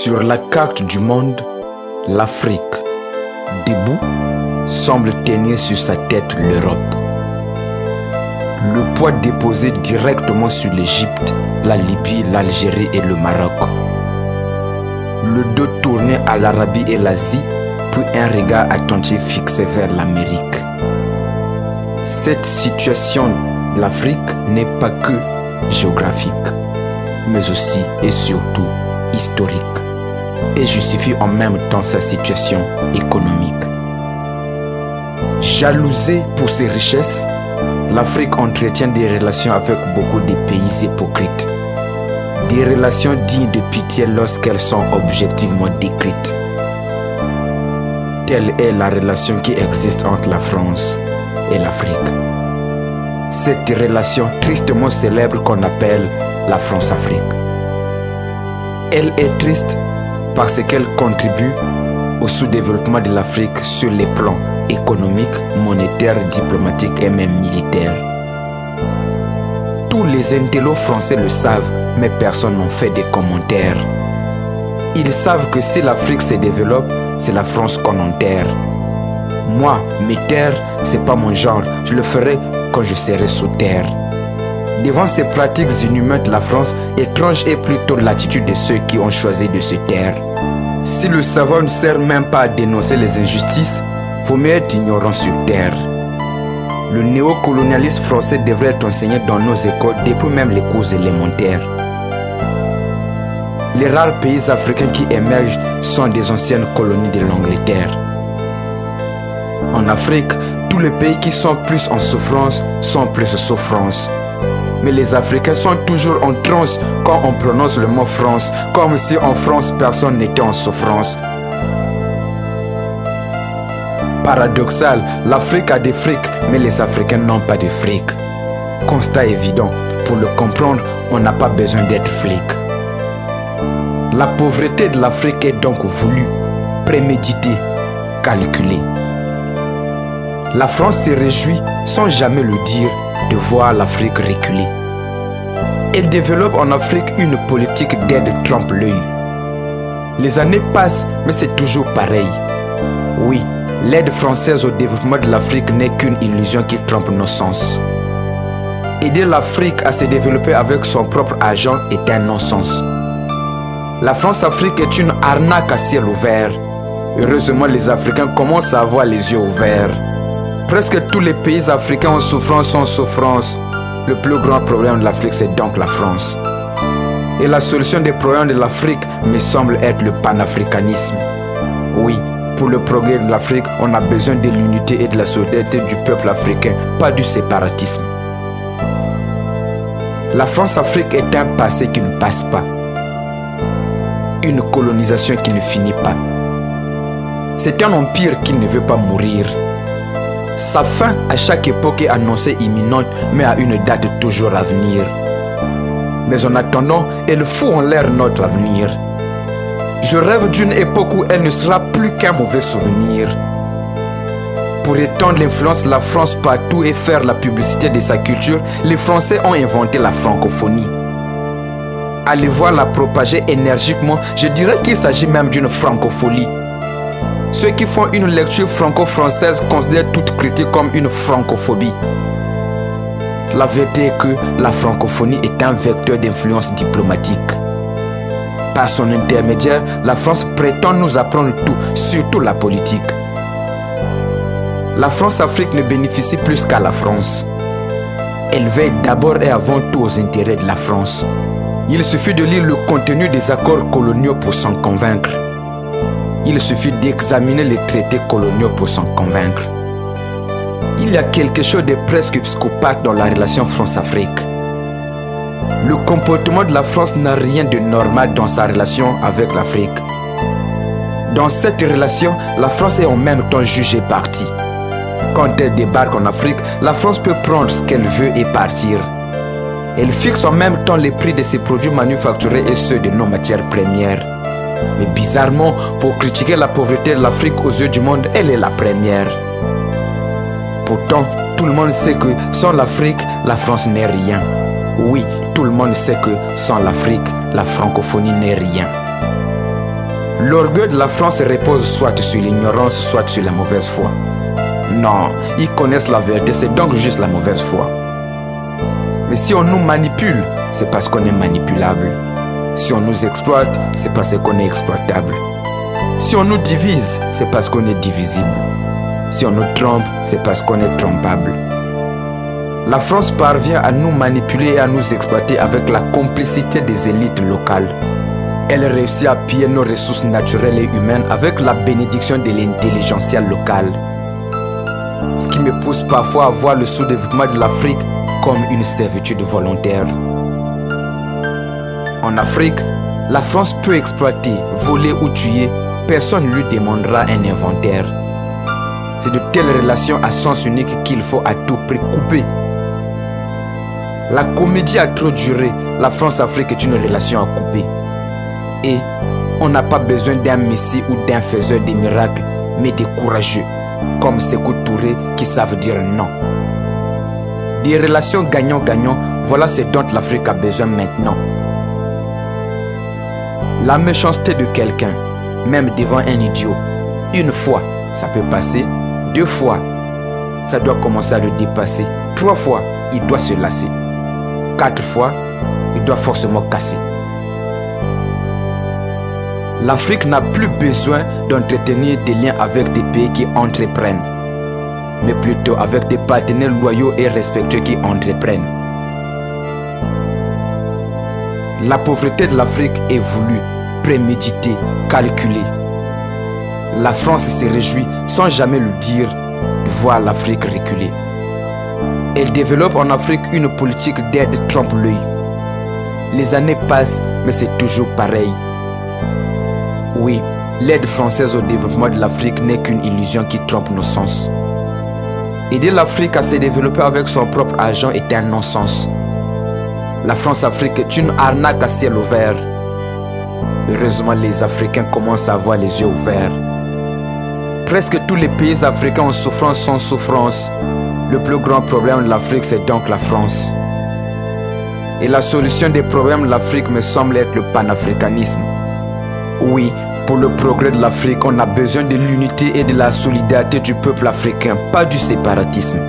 Sur la carte du monde, l'Afrique, debout, semble tenir sur sa tête l'Europe. Le poids déposé directement sur l'Égypte, la Libye, l'Algérie et le Maroc. Le dos tourné à l'Arabie et l'Asie, puis un regard attentif fixé vers l'Amérique. Cette situation de l'Afrique n'est pas que géographique, mais aussi et surtout historique, et justifie en même temps sa situation économique. Jalousée pour ses richesses, l'Afrique entretient des relations avec beaucoup de pays hypocrites. Des relations dignes de pitié lorsqu'elles sont objectivement décrites. Telle est la relation qui existe entre la France et l'Afrique. Cette relation tristement célèbre qu'on appelle la France-Afrique. Elle est triste parce qu'elle contribue au sous-développement de l'Afrique sur les plans économiques, monétaires, diplomatiques et même militaires. Tous les intellos français le savent, mais personne n'en fait des commentaires. Ils savent que si l'Afrique se développe, c'est la France qu'on enterre. Moi, mes terres, c'est pas mon genre, je le ferai quand je serai sous terre. Devant ces pratiques inhumaines de la France, étrange est plutôt l'attitude de ceux qui ont choisi de se taire. Si le savoir ne sert même pas à dénoncer les injustices, faut mieux être ignorant sur terre. Le néocolonialisme français devrait être enseigné dans nos écoles depuis même les cours élémentaires. Les rares pays africains qui émergent sont des anciennes colonies de l'Angleterre. En Afrique, tous les pays qui sont plus en souffrance sont plus en souffrance. Mais les Africains sont toujours en transe quand on prononce le mot France, comme si en France personne n'était en souffrance. Paradoxal, l'Afrique a des frics, mais les Africains n'ont pas de fric. Constat évident, pour le comprendre, on n'a pas besoin d'être flic. La pauvreté de l'Afrique est donc voulue, préméditée, calculée. La France se réjouit, sans jamais le dire, de voir l'Afrique reculer. Elle développe en Afrique une politique d'aide trompe-l'œil. Les années passent, mais c'est toujours pareil. Oui, l'aide française au développement de l'Afrique n'est qu'une illusion qui trompe nos sens. Aider l'Afrique à se développer avec son propre argent est un non-sens. La France-Afrique est une arnaque à ciel ouvert. Heureusement, les Africains commencent à avoir les yeux ouverts. Presque tous les pays africains en souffrance sont en souffrance. Le plus grand problème de l'Afrique, c'est donc la France. Et la solution des problèmes de l'Afrique me semble être le panafricanisme. Oui, pour le progrès de l'Afrique, on a besoin de l'unité et de la solidarité du peuple africain, pas du séparatisme. La France-Afrique est un passé qui ne passe pas. Une colonisation qui ne finit pas. C'est un empire qui ne veut pas mourir. Sa fin à chaque époque est annoncée imminente, mais à une date toujours à venir. Mais en attendant, elle fout en l'air notre avenir. Je rêve d'une époque où elle ne sera plus qu'un mauvais souvenir. Pour étendre l'influence de la France partout et faire la publicité de sa culture, les Français ont inventé la francophonie. Allez voir la propager énergiquement, je dirais qu'il s'agit même d'une francophonie. Ceux qui font une lecture franco-française considèrent toute critique comme une francophobie. La vérité est que la francophonie est un vecteur d'influence diplomatique. Par son intermédiaire, la France prétend nous apprendre tout, surtout la politique. La France-Afrique ne bénéficie plus qu'à la France. Elle veille d'abord et avant tout aux intérêts de la France. Il suffit de lire le contenu des accords coloniaux pour s'en convaincre. Il suffit d'examiner les traités coloniaux pour s'en convaincre. Il y a quelque chose de presque psychopathe dans la relation France-Afrique. Le comportement de la France n'a rien de normal dans sa relation avec l'Afrique. Dans cette relation, la France est en même temps juge et partie. Quand elle débarque en Afrique, la France peut prendre ce qu'elle veut et partir. Elle fixe en même temps les prix de ses produits manufacturés et ceux de nos matières premières. Mais bizarrement, pour critiquer la pauvreté de l'Afrique aux yeux du monde, elle est la première. Pourtant, tout le monde sait que sans l'Afrique, la France n'est rien. Oui, tout le monde sait que sans l'Afrique, la francophonie n'est rien. L'orgueil de la France repose soit sur l'ignorance, soit sur la mauvaise foi. Non, ils connaissent la vérité, c'est donc juste la mauvaise foi. Mais si on nous manipule, c'est parce qu'on est manipulable. Si on nous exploite, c'est parce qu'on est exploitable. Si on nous divise, c'est parce qu'on est divisible. Si on nous trompe, c'est parce qu'on est trompable. La France parvient à nous manipuler et à nous exploiter avec la complicité des élites locales. Elle réussit à piller nos ressources naturelles et humaines avec la bénédiction de l'intelligentsia locale. Ce qui me pousse parfois à voir le sous-développement de l'Afrique comme une servitude volontaire. En Afrique, la France peut exploiter, voler ou tuer, personne ne lui demandera un inventaire. C'est de telles relations à sens unique qu'il faut à tout prix couper. La comédie a trop duré, la France-Afrique est une relation à couper. Et on n'a pas besoin d'un messie ou d'un faiseur de miracles, mais des courageux, comme Sékou Touré qui savent dire non. Des relations gagnant-gagnant, voilà ce dont l'Afrique a besoin maintenant. La méchanceté de quelqu'un, même devant un idiot, une fois, ça peut passer, 2 fois, ça doit commencer à le dépasser, 3 fois, il doit se lasser, 4 fois, il doit forcément casser. L'Afrique n'a plus besoin d'entretenir des liens avec des pays qui entreprennent, mais plutôt avec des partenaires loyaux et respectueux qui entreprennent. La pauvreté de l'Afrique est voulue, préméditée, calculée. La France se réjouit, sans jamais le dire, de voir l'Afrique reculer. Elle développe en Afrique une politique d'aide trompe-l'œil. Les années passent, mais c'est toujours pareil. Oui, l'aide française au développement de l'Afrique n'est qu'une illusion qui trompe nos sens. Aider l'Afrique à se développer avec son propre argent est un non-sens. La France-Afrique est une arnaque à ciel ouvert. Heureusement, les Africains commencent à avoir les yeux ouverts. Presque tous les pays africains en souffrance sans souffrance. Le plus grand problème de l'Afrique, c'est donc la France. Et la solution des problèmes de l'Afrique me semble être le panafricanisme. Oui, pour le progrès de l'Afrique, on a besoin de l'unité et de la solidarité du peuple africain, pas du séparatisme.